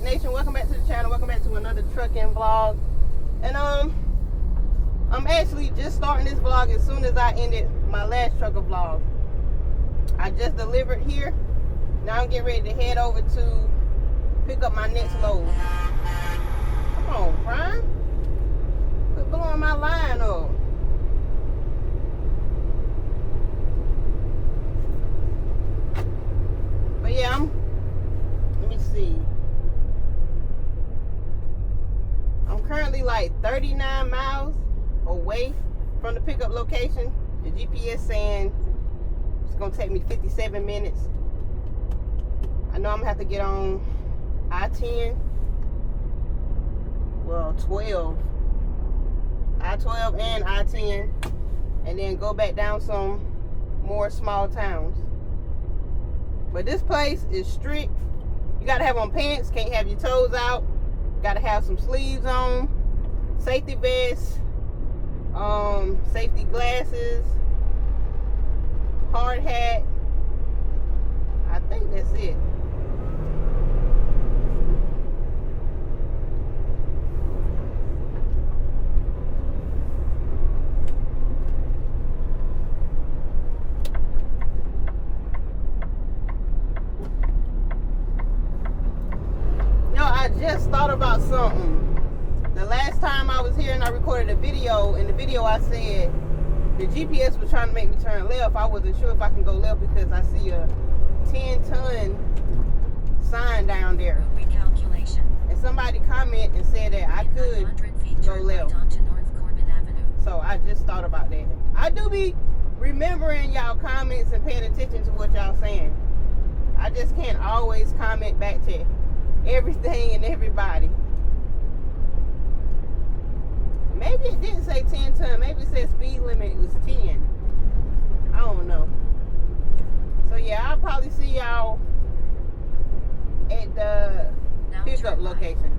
Nation, welcome back to the channel. Welcome back to another trucking vlog. And I'm actually just starting this vlog as soon as I ended my last trucker vlog. I just delivered here. Now I'm getting ready to head over to pick up my next load. Come on, Prime. Quit blowing my line up. But yeah, let me see. I'm currently like 39 miles away from the pickup location. The GPS saying it's gonna take me 57 minutes. I know I'm gonna have to get on I-10, well 12, I-12 and I-10, and then go back down some more small towns. But this place is strict. You gotta have on pants, can't have your toes out. Gotta have some sleeves on, safety vests, safety glasses, hard hat. I think that's it. I just thought about something. The last time I was here and I recorded a video, in the video I said the GPS was trying to make me turn left. I wasn't sure if I can go left because I see a 10-ton sign down there. Recalculation. And somebody commented and said that I could go left. So I just thought about that. I do be remembering y'all comments and paying attention to what y'all saying. I just can't always comment back to everything and everybody. Maybe it didn't say 10 ton. Maybe it said speed limit was 10. I don't know. So yeah, I'll probably see y'all at the pickup location.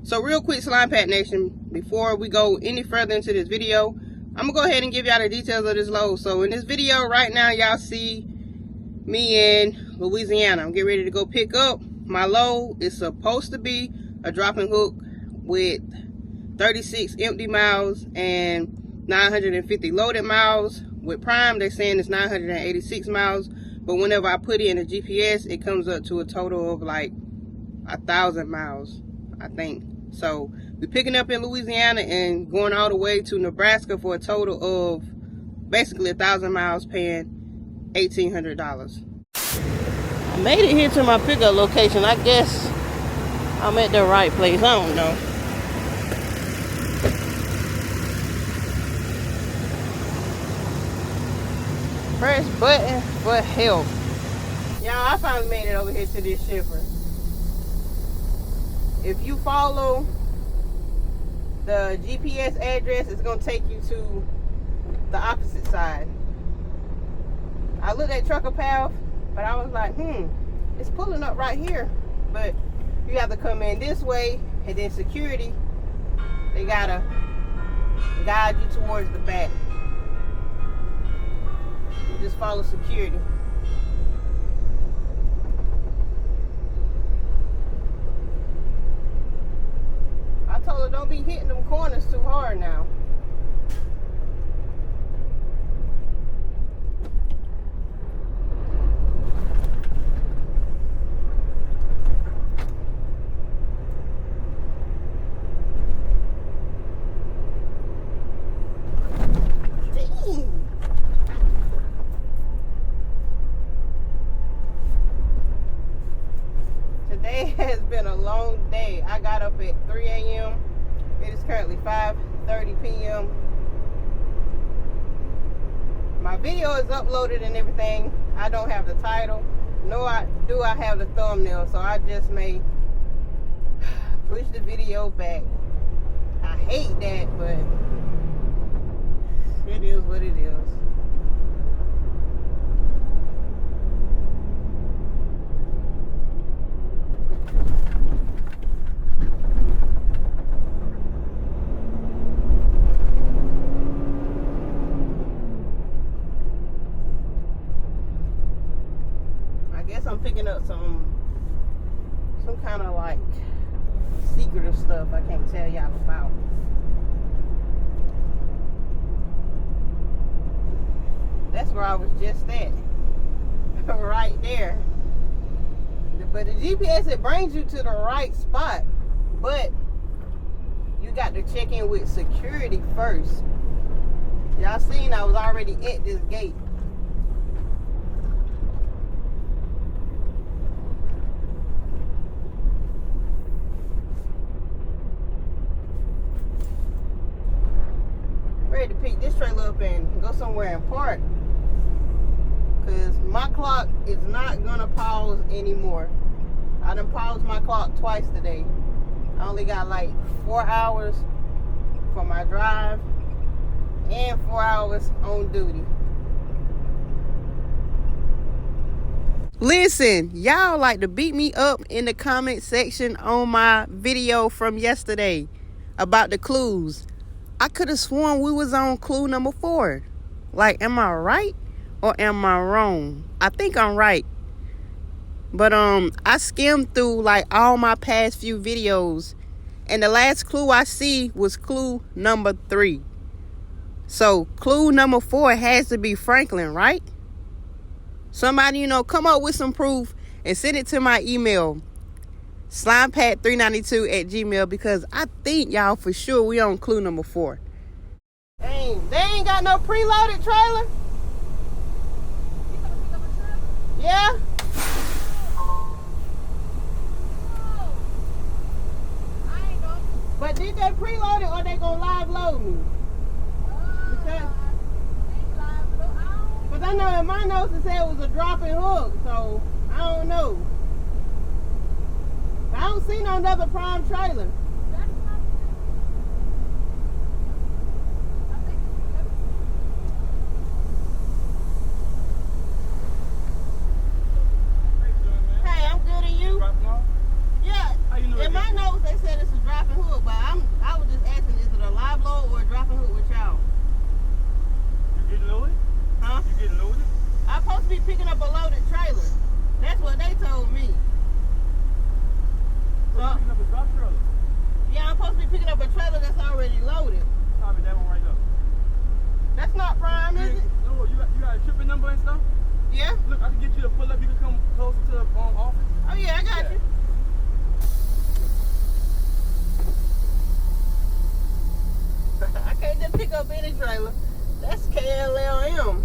So real quick, Slimepack Nation, before we go any further into this video, I'm gonna go ahead and give y'all the details of this load. So in this video right now, y'all see me in Louisiana. I'm getting ready to go pick up my load. It's supposed to be a drop and hook with 36 empty miles and 950 loaded miles. With Prime, they're saying it's 986 miles, but whenever I put it in the GPS, it comes up to a total of like 1,000 miles, I think. So we're picking up in Louisiana and going all the way to Nebraska for a total of basically 1,000 miles, paying $1,800. I made it here to my pickup location. I guess I'm at the right place. I don't know. Press button for help. Y'all, I finally made it over here to this shipper. If you follow the GPS address, it's gonna take you to the opposite side. I looked at Trucker Path, but I was like, it's pulling up right here. But you have to come in this way, and then security, they gotta guide you towards the back. You just follow security. I told her don't be hitting them corners too hard now. Today has been a long day. I got up at 3 a.m. It is currently 5:30 p.m. My video is uploaded and everything. I don't have the title, nor do I have the thumbnail, so I just may push the video back. I hate that, but it is what it is. I'm picking up some some kind of like secretive stuff I can't tell y'all about. That's where I was just at. Right there. But the GPS, it brings you to the right spot. But you got to check in with security first. Y'all seen I was already at this gate. Ready to pick this trailer up and go somewhere and park. Cause my clock is not gonna pause anymore. I done paused my clock twice today. I only got like 4 hours for my drive and 4 hours on duty. Listen, y'all like to beat me up in the comment section on my video from yesterday about the clues. I could have sworn we was on clue number 4. Like, am I right or am I wrong? I think I'm right. But I skimmed through like all my past few videos, and the last clue I see was clue number 3. So clue number 4 has to be Franklin, right? Somebody, come up with some proof and send it to my email, slimepack392@gmail, because I think y'all for sure we on clue number 4. They ain't got no preloaded trailer. Yeah. But did they preload it or they gonna live load me? Because I know in my notes it said it was a drop and hook, so I don't know. I don't see no other prime trailer. Hey, I'm good, and you? Yeah. In my notes they said it's a drop and hook, but I was just asking, is it a live load or a drop and hook with y'all? You getting loaded? Huh? You getting loaded? I'm supposed to be picking up a loaded trailer. That's what they told me. So, picking up a drop trailer? Yeah, I'm supposed to be picking up a trailer that's already loaded. Probably that one right there. That's not prime, is it? No, you got a shipping number and stuff? Yeah. Look, I can get you to pull up. You can come closer to the office. Oh yeah, I got you. I can't just pick up any trailer. That's KLLM.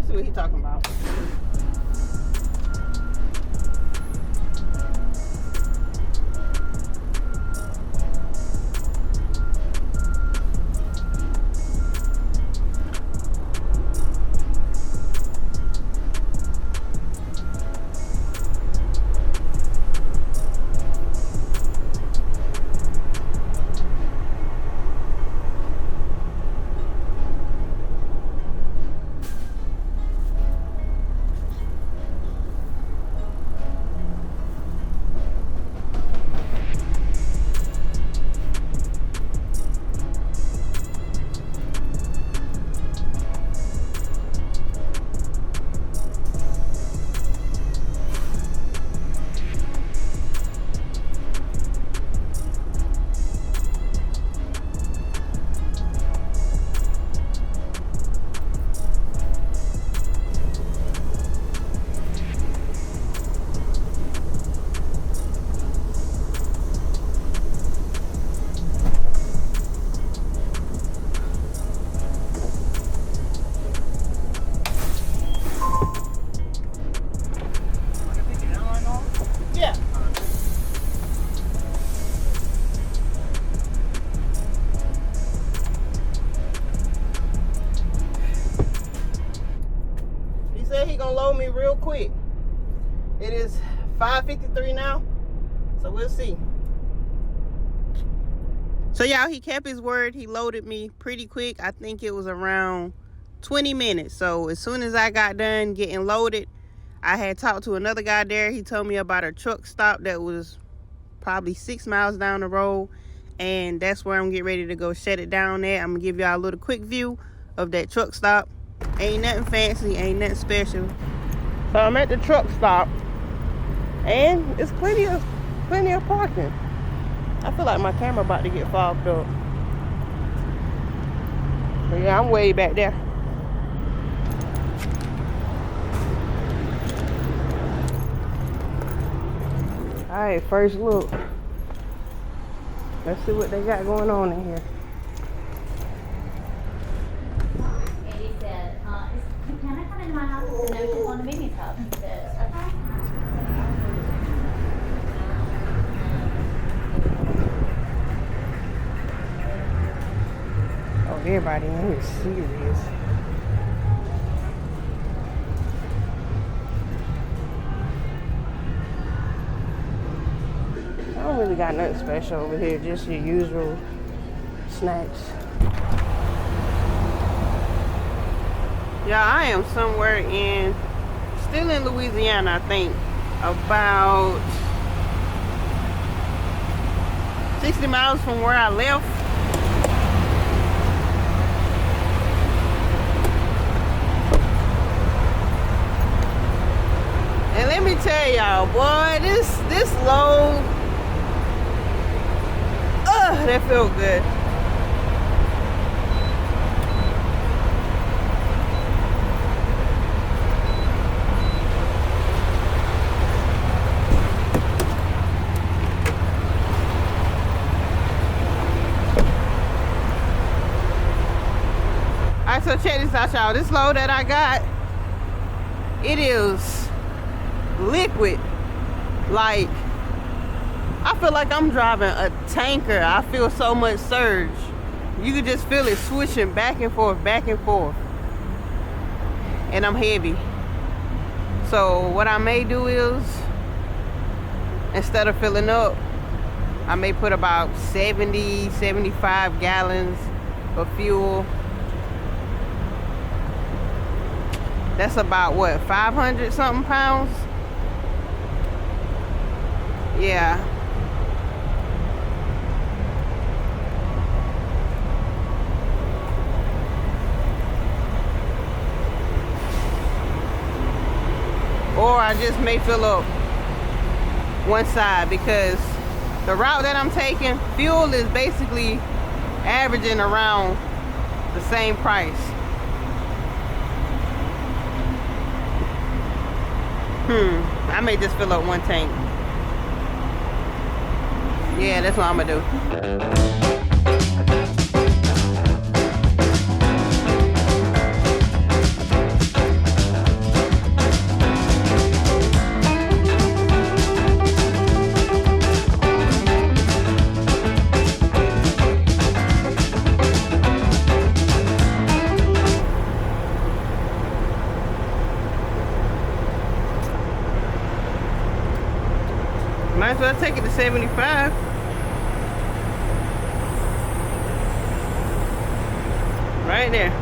See what he's talking about. load me real quick. It is 5:53 now, so we'll see. So y'all, he kept his word. He loaded me pretty quick. I think it was around 20 minutes. So as soon as I got done getting loaded, I had talked to another guy there. He told me about a truck stop that was probably 6 miles down the road, and that's where I'm getting ready to go shut it down at. I'm gonna give y'all a little quick view of that truck stop. Ain't nothing fancy, ain't nothing special. So I'm at the truck stop, and it's plenty of parking. I feel like my camera about to get fogged up. But yeah, I'm way back there. Alright, first look. Let's see what they got going on in here. Eddie said, can I come into my house and notice on the meeting house? He says, okay. Oh, everybody in here is serious. I don't really got nothing special over here, just your usual snacks. Yeah, I am somewhere still in Louisiana, I think, about 60 miles from where I left. And let me tell y'all, boy, this load, that felt good. Alright, so check this out, y'all. This load that I got, it is liquid. Like, I feel like I'm driving a tanker. I feel so much surge. You can just feel it swishing back and forth, back and forth. And I'm heavy. So what I may do is, instead of filling up, I may put about 70, 75 gallons of fuel. That's about what, 500 something pounds? Yeah. Or I just may fill up one side, because the route that I'm taking, fuel is basically averaging around the same price. I may just fill up one tank. Yeah, that's what I'm gonna do. Might as well take it to 75. Right there.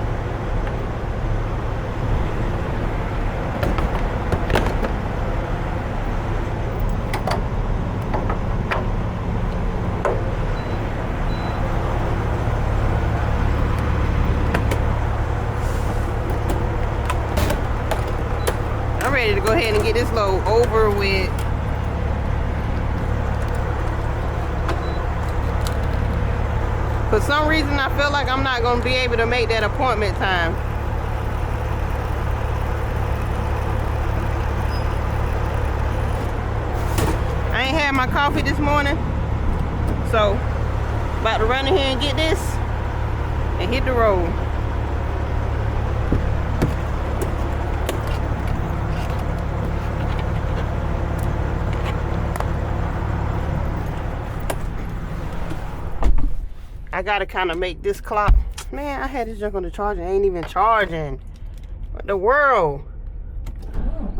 I'm ready to go ahead and get this load over with. For some reason, I feel like I'm not going to be able to make that appointment time. I ain't had my coffee this morning, so about to run in here and get this and hit the road. I gotta kind of make this clock. Man, I had this junk on the charger. Ain't even charging. What the world? Oh.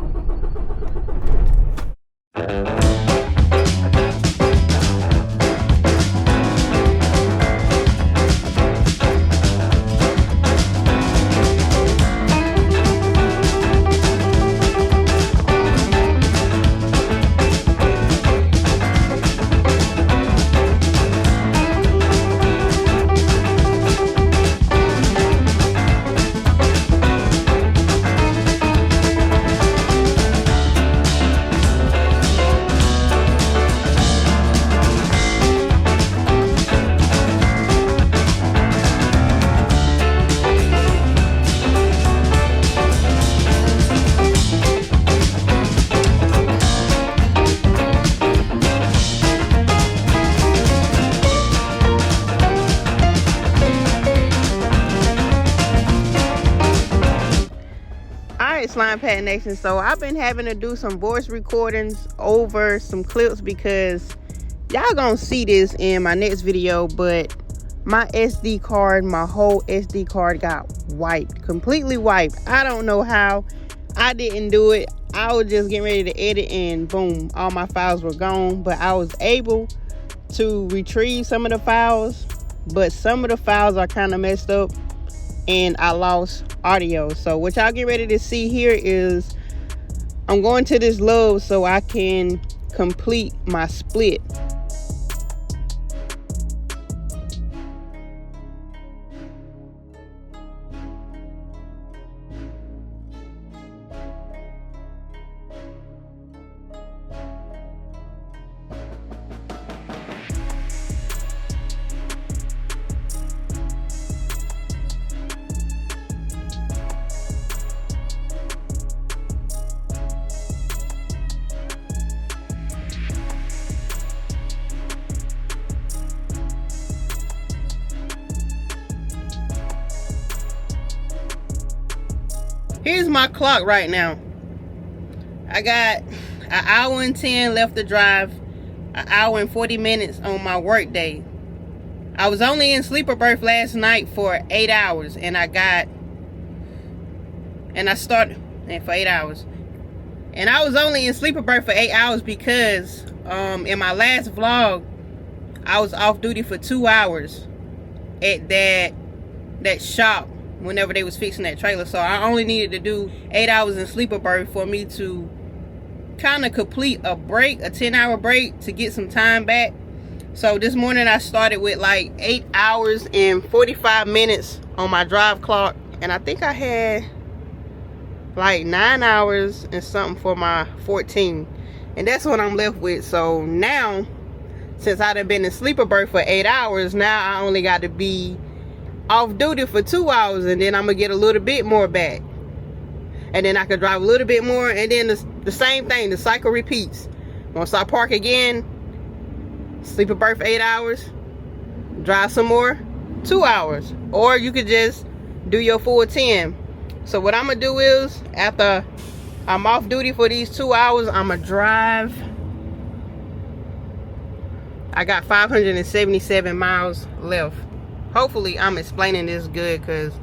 Slimepack Nation, so I've been having to do some voice recordings over some clips because y'all gonna see this in my next video, but my SD card, my whole SD card got wiped, completely wiped. I don't know how. I didn't do it. I was just getting ready to edit and boom, all my files were gone. But I was able to retrieve some of the files, but some of the files are kind of messed up and I lost audio. So what y'all get ready to see here is I'm going to this Lowe's so I can complete my split. Here's my clock right now. I got an hour and 10 left to drive, an hour and 40 minutes on my work day. I was only in sleeper berth last night for 8 hours, and I started for 8 hours. And I was only in sleeper berth for 8 hours because in my last vlog, I was off duty for 2 hours at that shop whenever they was fixing that trailer. So I only needed to do 8 hours in sleeper berth for me to kind of complete a break, a 10-hour break, to get some time back. So this morning I started with like 8 hours and 45 minutes on my drive clock, and I think I had like 9 hours and something for my 14, and that's what I'm left with. So now, since I done been in sleeper berth for 8 hours, now I only got to be off duty for 2 hours, and then I'm gonna get a little bit more back, and then I could drive a little bit more, and then the same thing, the cycle repeats. Once I park again, sleeper berth 8 hours, drive some more, 2 hours, or you could just do your full 10. So what I'm gonna do is, after I'm off duty for these 2 hours, I'm gonna drive. I got 577 miles left. Hopefully I'm explaining this good, because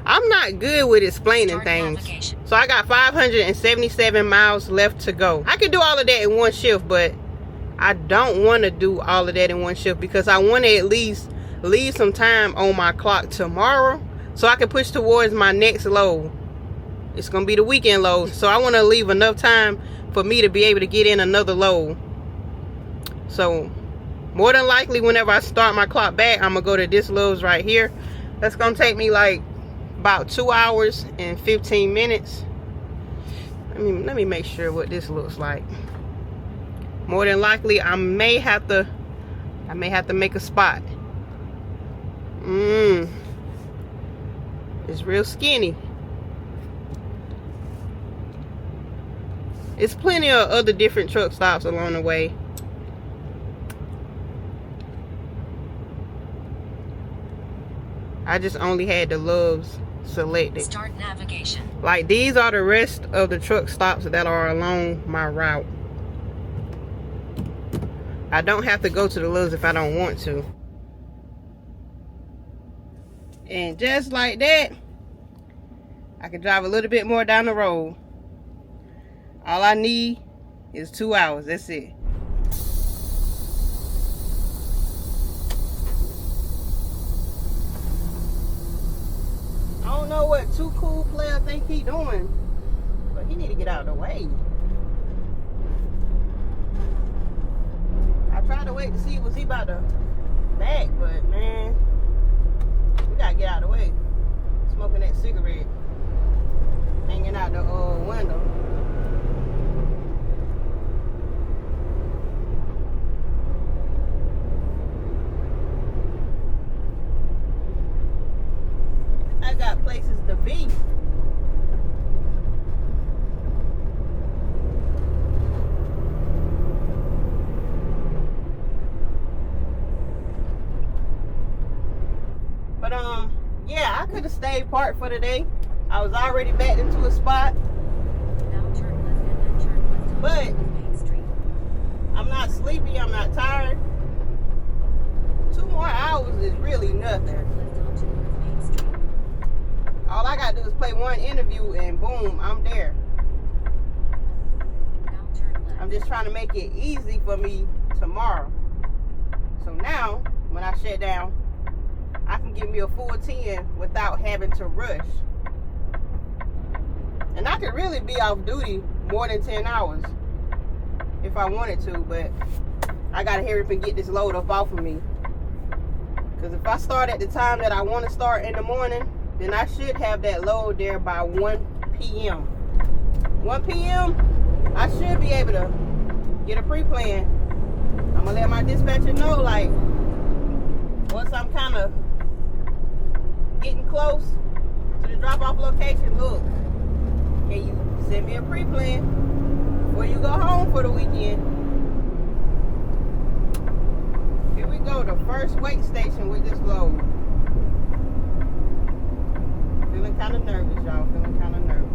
I'm not good with explaining things. So I got 577 miles left to go. I can do all of that in one shift, but I don't want to do all of that in one shift because I want to at least leave some time on my clock tomorrow so I can push towards my next load. It's going to be the weekend load. So I want to leave enough time for me to be able to get in another load. So more than likely, whenever I start my clock back, I'm going to go to this Lowe's right here. That's going to take me like about 2 hours and 15 minutes. Let me make sure what this looks like. More than likely, I may have to make a spot. It's real skinny. It's plenty of other different truck stops along the way. I just only had the Loves selected. Start navigation. Like, these are the rest of the truck stops that are along my route. I don't have to go to the Loves if I don't want to. And just like that, I can drive a little bit more down the road. All I need is 2 hours. That's it. I don't know what Too Cool player think he doing, but he need to get out of the way. I tried to wait to see was he about to back, but man, we gotta get out of the way. Smoking that cigarette, hanging out the window. I got places to be. But yeah, I could have stayed parked for the day. I was already backed into a spot. But I'm not sleepy, I'm not tired. 2 more hours is really nothing. All I gotta do is play one interview and boom, I'm there. I'm just trying to make it easy for me tomorrow. So now, when I shut down, I can give me a full 10 without having to rush. And I could really be off duty more than 10 hours if I wanted to, but I gotta hurry up and get this load up off of me. Because if I start at the time that I want to start in the morning, then I should have that load there by 1 p.m. 1 p.m., I should be able to get a pre-plan. I'm going to let my dispatcher know, like, once I'm kind of getting close to the drop-off location, look, can you send me a pre-plan before you go home for the weekend? Here we go, the first weight station with this load. Feeling kind of nervous, y'all. Feeling kind of nervous.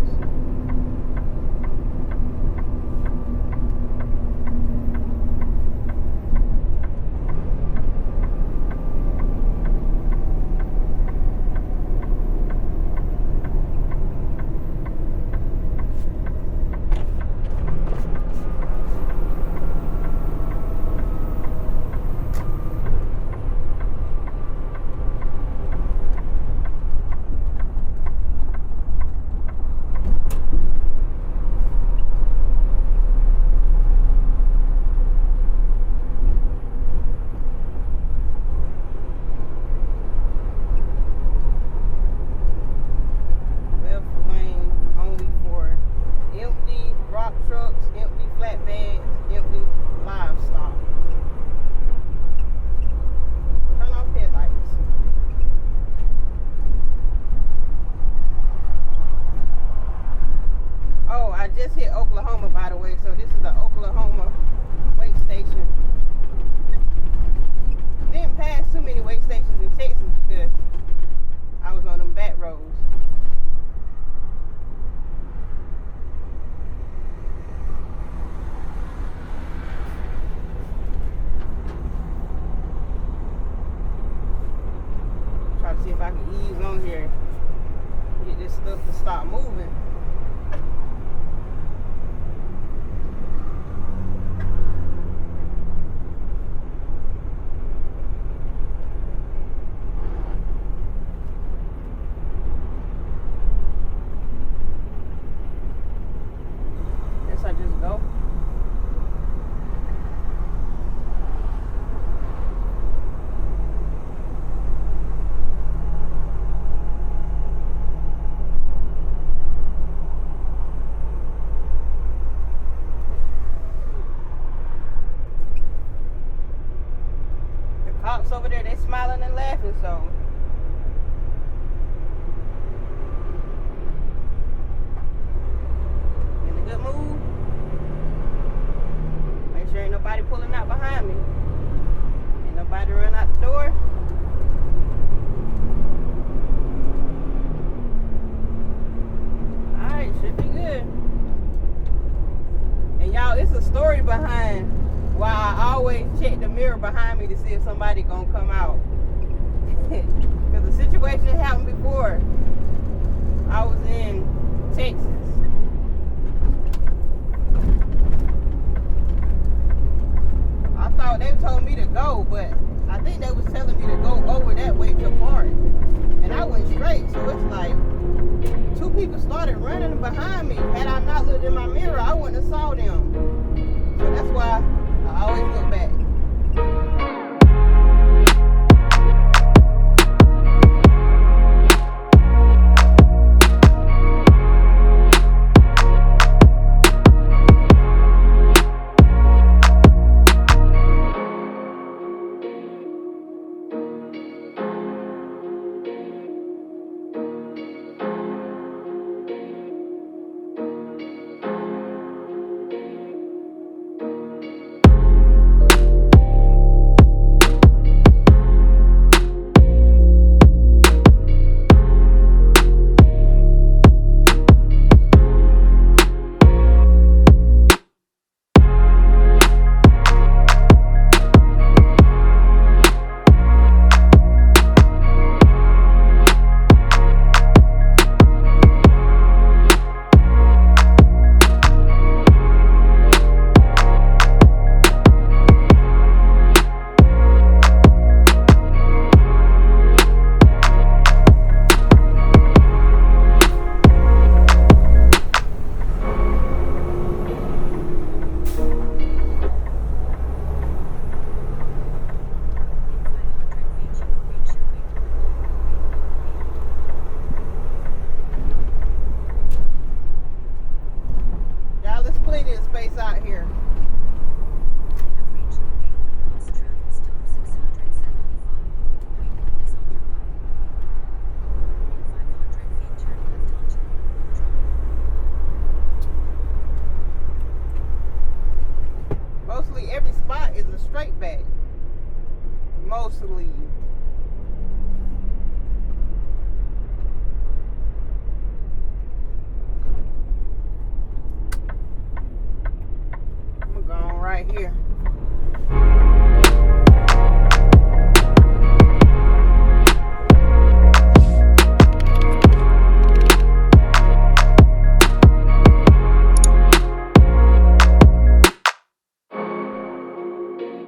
Just hit Oklahoma, by the way, so this is the Oklahoma weight station. Didn't pass too many weight stations in Texas because I was on them back roads. Try to see if I can ease on here, get this stuff to stop moving. I just go. The cops over there, they smiling and laughing, so in a good mood. Sure ain't nobody pulling out behind me. Ain't nobody run out the door. Alright, should be good. And y'all, it's a story behind why I always check the mirror behind me to see if somebody gonna come out. Because the situation happened before. I was in Texas. thought they told me to go, but I think they was telling me to go over that way to park. And I went straight, so it's like 2 people started running behind me. Had I not looked in my mirror, I wouldn't have saw them. So that's why I always look back. Out here. Mostly every spot is a straight back. Mostly.